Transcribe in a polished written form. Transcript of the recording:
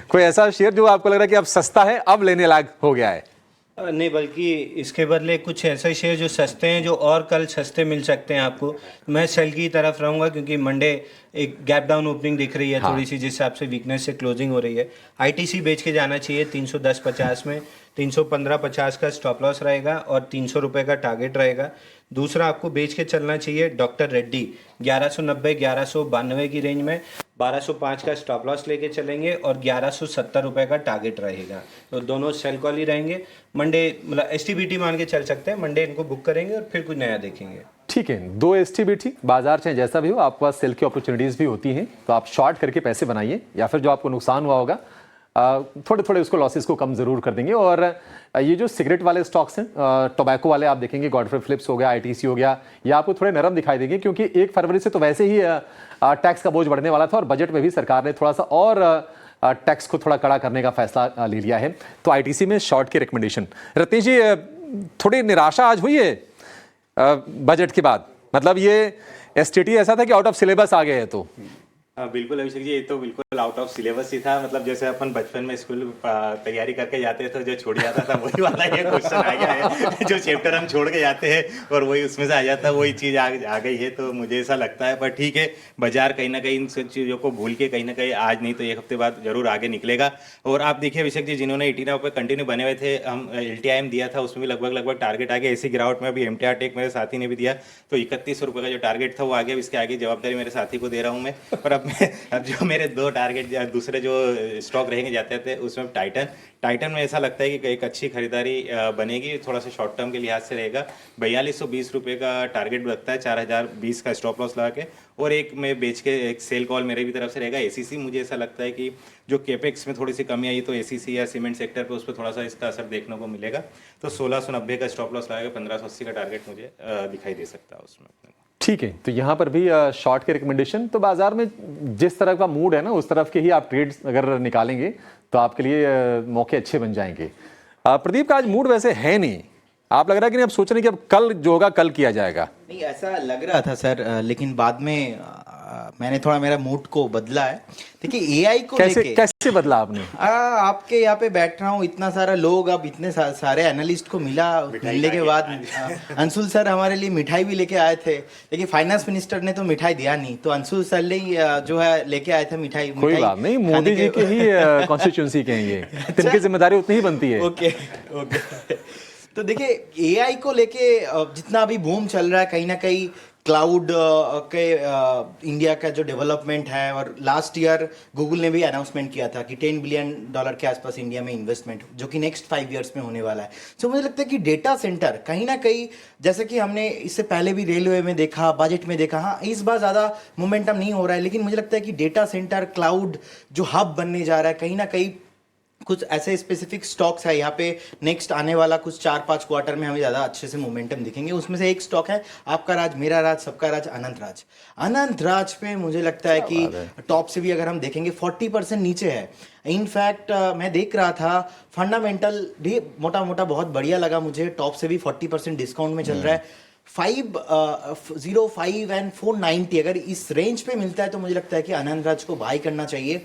कोई ऐसा शेयर जो आपको लग रहा है कि अब सस्ता है, अब लेने लायक हो गया है? नहीं, बल्कि इसके बदले कुछ ऐसे शेयर जो सस्ते हैं, जो और कल सस्ते मिल सकते हैं आपको। मैं सेल की तरफ रहूँगा, क्योंकि मंडे एक गैप डाउन ओपनिंग दिख रही है हाँ। थोड़ी सी, जिस हिसाब से वीकनेस से क्लोजिंग हो रही है। आईटीसी बेच के जाना चाहिए 310.50 में। 315.50 का स्टॉप लॉस रहेगा और 300 रुपये का टारगेट रहेगा। दूसरा आपको बेच के चलना चाहिए डॉक्टर रेड्डी 1190 1192 की रेंज में। 1205 का स्टॉप लॉस लेके चलेंगे और 1170 रुपये का टारगेट रहेगा। तो दोनों सेल कॉल ही रहेंगे। मंडे मतलब एसटीबीटी मान के चल सकते हैं, मंडे इनको बुक करेंगे और फिर कुछ नया देखेंगे। ठीक है, 2 एसटीबीटी बाजार चाहे जैसा भी हो, आपके पास सेल की अपॉर्चुनिटीज भी होती हैं, तो आप शॉर्ट करके पैसे बनाइए, या फिर जो आपको नुकसान हुआ होगा थोड़े थोड़े उसको लॉसेस को कम जरूर कर देंगे। और ये जो सिगरेट वाले स्टॉक्स हैं, टोबैको वाले, आप देखेंगे गॉडफ्रे फिलिप्स हो गया, आईटीसी हो गया, ये आपको थोड़े नरम दिखाई देंगे, क्योंकि 1 फरवरी से तो वैसे ही टैक्स का बोझ बढ़ने वाला था और बजट में भी सरकार ने थोड़ा सा और टैक्स को थोड़ा कड़ा करने का फैसला ले लिया है। तो आईटीसी में शॉर्ट की रिकमेंडेशन। रत्नेश जी, थोड़ी निराशा आज हुई है बजट के बाद? मतलब ये एसटीटी ऐसा था कि आउट ऑफ सिलेबस आ गए हैं तो? हाँ बिल्कुल अभिषेक जी, ये तो बिल्कुल आउट ऑफ सिलेबस ही था। मतलब जैसे अपन बचपन में स्कूल तैयारी करके जाते थे, जो छोड़ जाता था वही वाला ये क्वेश्चन आ गया है। जो चैप्टर हम छोड़ के जाते हैं और वही उसमें से आ जाता है, वही चीज़ आ गई है। तो मुझे ऐसा लगता है, पर ठीक है, बाजार कहीं ना कहीं इन सब चीज़ों को भूल के कहीं ना कहीं आज नहीं तो एक हफ्ते बाद जरूर आगे निकलेगा। और आप देखिए अभिषेक जी, जिन्होंने एटीना पे कंटिन्यू बने हुए थे, हम LTIM दिया था, उसमें भी लगभग टारगेट आ गया। ऐसी गिरावट में अभी MTR टेक मेरे साथी ने भी दिया, तो 3100 रुपये का जो टारगेट था वो आ गया। इसके आगे जवाबदारी मेरे साथी को दे रहा हूँ मैं। पर अब जो मेरे 2 टारगेट दूसरे जो स्टॉक रहेंगे जाते थे, उसमें टाइटन में ऐसा लगता है कि एक अच्छी खरीदारी बनेगी। थोड़ा सा शॉर्ट टर्म के लिहाज से रहेगा। 4220 रुपये का टारगेट लगता है, 4020 का स्टॉप लॉस लगा के, और एक मैं बेच के एक सेल कॉल मेरे भी तरफ से रहेगा। ACC मुझे ऐसा लगता है कि जो केपेक्स में थोड़ी सी कमी आई, तो ACC या सीमेंट सेक्टर पे उस पर थोड़ा सा इसका असर देखने को मिलेगा। तो 1690 का स्टॉप लॉस लगाएगा, 1580 का टारगेट मुझे दिखाई दे सकता है उसमें। ठीक है, तो यहाँ पर भी शॉर्ट के रिकमेंडेशन। तो बाजार में जिस तरह का मूड है ना, उस तरफ के ही आप ट्रेड्स अगर निकालेंगे तो आपके लिए मौके अच्छे बन जाएंगे। प्रदीप का आज मूड वैसे है नहीं, आप लग रहा है कि नहीं, अब सोच रहे हैं कि अब कल जो होगा कल किया जाएगा? नहीं, ऐसा लग रहा था सर, लेकिन बाद में मैंने थोड़ा मेरा मूड को बदला है। देखिए AI को कैसे बदला आपने? आपके यहाँ पे बैठ रहा हूँ, इतना सारा लोग, अब इतने सारे एनालिस्ट को मिलने के बाद अंशुल सर हमारे लिए मिठाई भी लेके आए थे, लेकिन फाइनेंस मिनिस्टर ने तो मिठाई दिया नहीं, तो अंशुल सर ने जो है लेके आए थे मिठाई। कोई बात नहीं, मोदी जी के ही कॉन्स्टिट्यूंसी के हैं ये, तिनकी जिम्मेदारी उतनी ही बनती है। ओके। तो देखिए AI को लेके जितना अभी बूम चल रहा है, कहीं ना कहीं क्लाउड के इंडिया का जो डेवलपमेंट है, और लास्ट ईयर गूगल ने भी अनाउंसमेंट किया था कि $10 बिलियन के आसपास इंडिया में इन्वेस्टमेंट, जो कि नेक्स्ट 5 ईयर्स में होने वाला है। सो मुझे लगता है कि डेटा सेंटर कहीं ना कहीं, जैसे कि हमने इससे पहले भी रेलवे में देखा, बजट में देखा, हाँ इस बार ज़्यादा मोमेंटम नहीं हो रहा है, लेकिन मुझे लगता है कि डेटा सेंटर क्लाउड जो हब बनने जा रहा है, कहीं ना कहीं कुछ ऐसे स्पेसिफिक स्टॉक्स है यहाँ पे, नेक्स्ट आने वाला कुछ 4-5 क्वार्टर में हमें ज़्यादा अच्छे से मोमेंटम दिखेंगे। उसमें से एक स्टॉक है आपका राज, मेरा राज, सबका राज, अनंत राज पे मुझे लगता है कि टॉप से भी अगर हम देखेंगे 40% नीचे है। इनफैक्ट मैं देख रहा था फंडामेंटल भी मोटा मोटा बहुत बढ़िया लगा मुझे, टॉप से भी 40% डिस्काउंट में चल रहा है। 505 एंड 490 अगर इस रेंज पे मिलता है तो मुझे लगता है कि अनंत राज को बाय करना चाहिए।